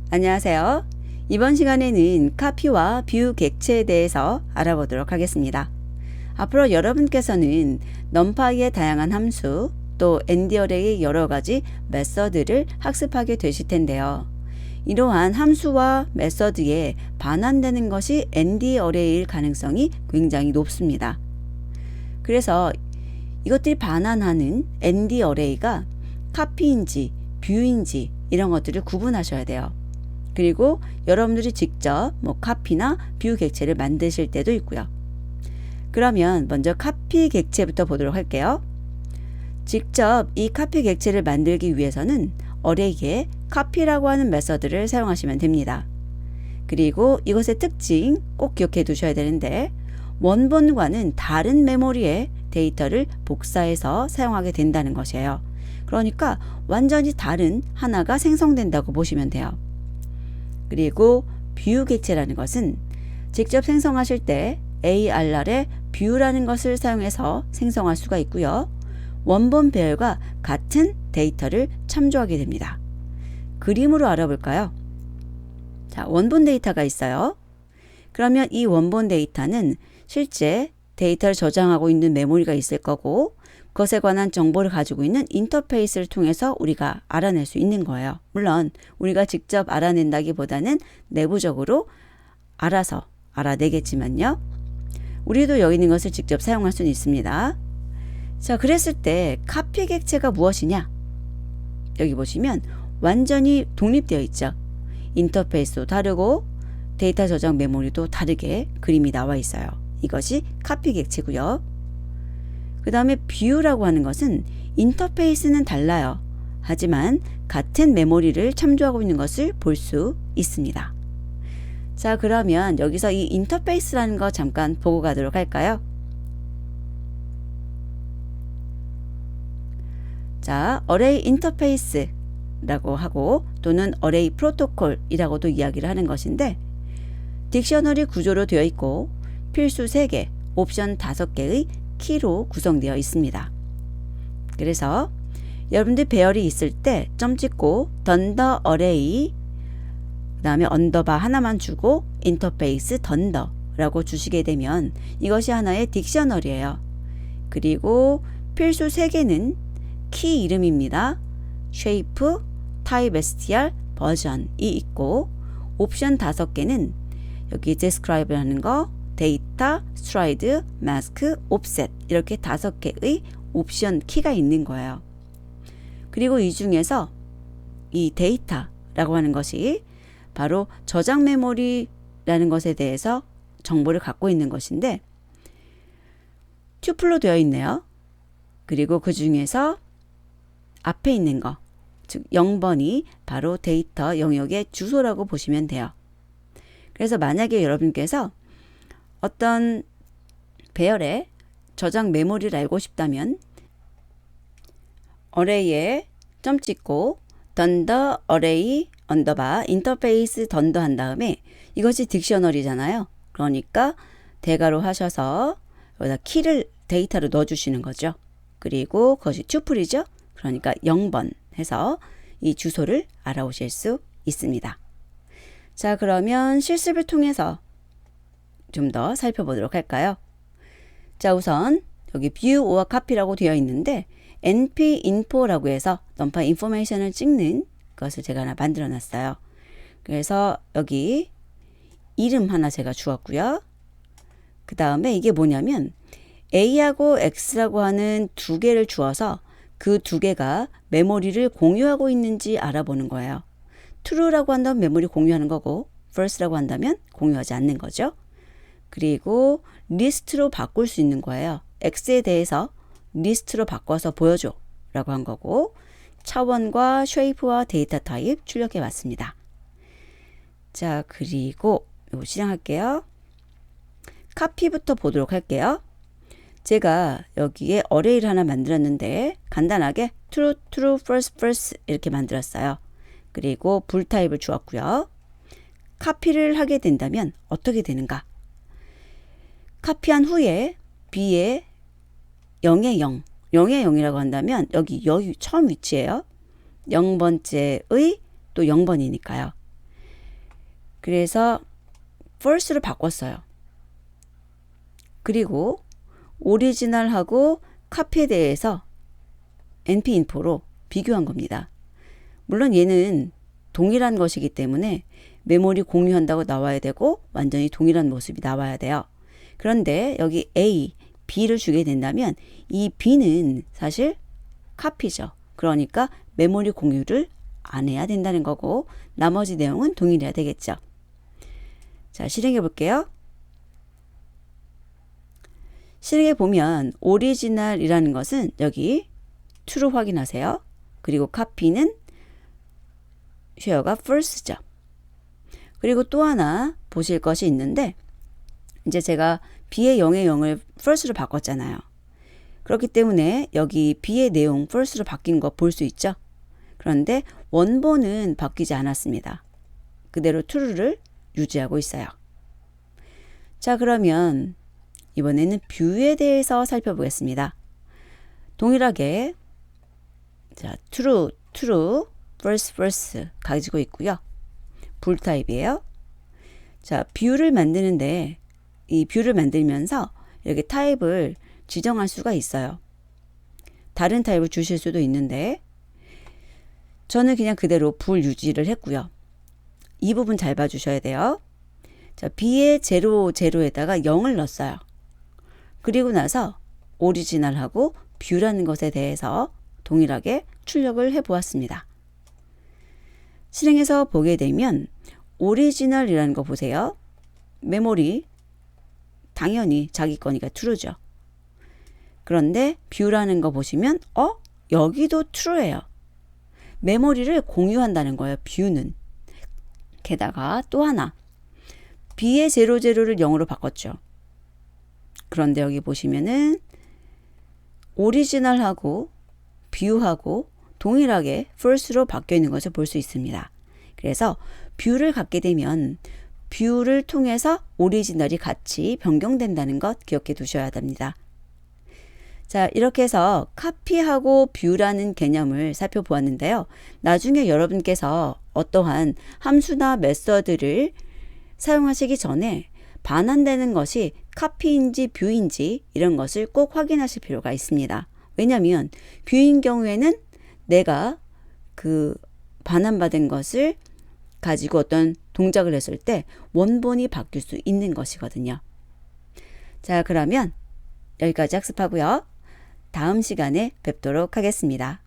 안녕하세요. 이번 시간에는 카피와 뷰 객체에 대해서 알아보도록 하겠습니다. 앞으로 여러분께서는 넘파이의 다양한 함수 또 ND어레이의 여러 가지 메서드를 학습하게 되실 텐데요. 이러한 함수와 메서드에 반환되는 것이 ND어레이일 가능성이 굉장히 높습니다. 그래서 이것들이 반환하는 ND어레이가 카피인지 뷰인지 이런 것들을 구분하셔야 돼요. 그리고 여러분들이 직접 카피나 뷰 객체를 만드실 때도 있고요. 그러면 먼저 카피 객체부터 보도록 할게요. 직접 이 카피 객체를 만들기 위해서는 어레이에 카피라고 하는 메서드를 사용하시면 됩니다. 그리고 이것의 특징 꼭 기억해 두셔야 되는데 원본과는 다른 메모리에 데이터를 복사해서 사용하게 된다는 것이에요. 그러니까 완전히 다른 하나가 생성된다고 보시면 돼요. 그리고 뷰 객체라는 것은 직접 생성하실 때 ARR의 뷰라는 것을 사용해서 생성할 수가 있고요. 원본 배열과 같은 데이터를 참조하게 됩니다. 그림으로 알아볼까요? 자, 원본 데이터가 있어요. 그러면 이 원본 데이터는 실제 데이터를 저장하고 있는 메모리가 있을 거고 그것에 관한 정보를 가지고 있는 인터페이스를 통해서 우리가 알아낼 수 있는 거예요. 물론 우리가 직접 알아낸다기보다는 내부적으로 알아서 알아내겠지만요. 우리도 여기 있는 것을 직접 사용할 수는 있습니다. 자, 그랬을 때 카피 객체가 무엇이냐? 여기 보시면 완전히 독립되어 있죠. 인터페이스도 다르고 데이터 저장 메모리도 다르게 그림이 나와 있어요. 이것이 카피 객체고요. 그 다음에 뷰라고 하는 것은 인터페이스는 달라요. 하지만 같은 메모리를 참조하고 있는 것을 볼 수 있습니다. 자, 그러면 여기서 이 인터페이스라는 거 잠깐 보고 가도록 할까요? 자, 어레이 인터페이스라고 하고 또는 어레이 프로토콜이라고도 이야기를 하는 것인데 딕셔너리 구조로 되어 있고 필수 3개, 옵션 5개의 키로 구성되어 있습니다. 그래서 여러분들 배열이 있을 때 점 찍고 던더 어레이 그 다음에 언더바 하나만 주고 인터페이스 던더라고 주시게 되면 이것이 하나의 딕셔너리예요. 그리고 필수 3개는 키 이름입니다. 쉐이프, 타입 str, 버전이 있고 옵션 5개는 여기 describe라는 거 데이터, 스트라이드, 마스크, 옵셋 이렇게 5개의 옵션 키가 있는 거예요. 그리고 이 중에서 이 데이터라고 하는 것이 바로 저장 메모리라는 것에 대해서 정보를 갖고 있는 것인데 튜플로 되어 있네요. 그리고 그 중에서 앞에 있는 거, 즉 0번이 바로 데이터 영역의 주소라고 보시면 돼요. 그래서 만약에 여러분께서 어떤 배열의 저장 메모리를 알고 싶다면 어레이에 점 찍고 던더 어레이 언더바 인터페이스 던더 한 다음에 이것이 딕셔너리잖아요. 그러니까 대괄호 하셔서 여기다 키를 데이터로 넣어주시는 거죠. 그리고 그것이 튜플이죠. 그러니까 0번 해서 이 주소를 알아오실 수 있습니다. 자, 그러면 실습을 통해서 좀 더 살펴보도록 할까요? 자, 우선 여기 view or copy라고 되어 있는데 np info라고 해서 numpy information을 찍는 것을 제가 하나 만들어 놨어요. 그래서 여기 이름 하나 제가 주었고요. 그 다음에 이게 뭐냐면 a하고 x라고 하는 2개를 주어서 그 2개가 메모리를 공유하고 있는지 알아보는 거예요. true라고 한다면 메모리 공유하는 거고 false라고 한다면 공유하지 않는 거죠. 그리고 리스트로 바꿀 수 있는 거예요. x에 대해서 리스트로 바꿔서 보여줘 라고 한 거고 차원과 쉐이프와 데이터 타입 출력해 봤습니다. 자, 그리고 이거 실행할게요. 카피부터 보도록 할게요. 제가 여기에 어레이를 하나 만들었는데 간단하게 true, true, false, false 이렇게 만들었어요. 그리고 불 타입을 주었고요. 카피를 하게 된다면 어떻게 되는가? 카피한 후에 B에 0에 0, 0에 0이라고 한다면 여기 처음 위치예요. 0번째의 또 0번이니까요. 그래서 first로 바꿨어요. 그리고 오리지널하고 카피에 대해서 npinfo로 비교한 겁니다. 물론 얘는 동일한 것이기 때문에 메모리 공유한다고 나와야 되고 완전히 동일한 모습이 나와야 돼요. 그런데 여기 A, B를 주게 된다면 이 B는 사실 카피죠. 그러니까 메모리 공유를 안 해야 된다는 거고 나머지 내용은 동일해야 되겠죠. 자, 실행해 볼게요. 실행해 보면 오리지널이라는 것은 여기 true 확인하세요. 그리고 카피는 쉐어가 false죠. 그리고 또 하나 보실 것이 있는데 이제 제가 B의 0의 0을 false로 바꿨잖아요. 그렇기 때문에 여기 B의 내용 false로 바뀐 거 볼 수 있죠. 그런데 원본은 바뀌지 않았습니다. 그대로 true를 유지하고 있어요. 자, 그러면 이번에는 뷰에 대해서 살펴보겠습니다. 동일하게 자, true, false, false 가지고 있고요. 불 타입이에요. 자, 뷰를 만드는데 이 뷰를 만들면서 이렇게 타입을 지정할 수가 있어요. 다른 타입을 주실 수도 있는데 저는 그냥 그대로 불 유지를 했고요. 이 부분 잘 봐주셔야 돼요. 자, B의 0에다가 0을 넣었어요. 그리고 나서 오리지널하고 뷰라는 것에 대해서 동일하게 출력을 해보았습니다. 실행해서 보게 되면 오리지널이라는 거 보세요. 메모리 당연히 자기 거니까 true죠. 그런데 뷰라는 거 보시면 여기도 true예요. 메모리를 공유한다는 거예요. 뷰는. 게다가 또 하나 B의 00를 0으로 바꿨죠. 그런데 여기 보시면은 오리지널하고 뷰하고 동일하게 false로 바뀌어 있는 것을 볼 수 있습니다. 그래서 뷰를 갖게 되면 뷰를 통해서 오리지널이 같이 변경된다는 것 기억해 두셔야 됩니다. 자, 이렇게 해서 카피하고 뷰라는 개념을 살펴보았는데요. 나중에 여러분께서 어떠한 함수나 메서드를 사용하시기 전에 반환되는 것이 카피인지 뷰인지 이런 것을 꼭 확인하실 필요가 있습니다. 왜냐하면 뷰인 경우에는 내가 그 반환받은 것을 가지고 어떤 동작을 했을 때 원본이 바뀔 수 있는 것이거든요. 자, 그러면 여기까지 학습하고요. 다음 시간에 뵙도록 하겠습니다.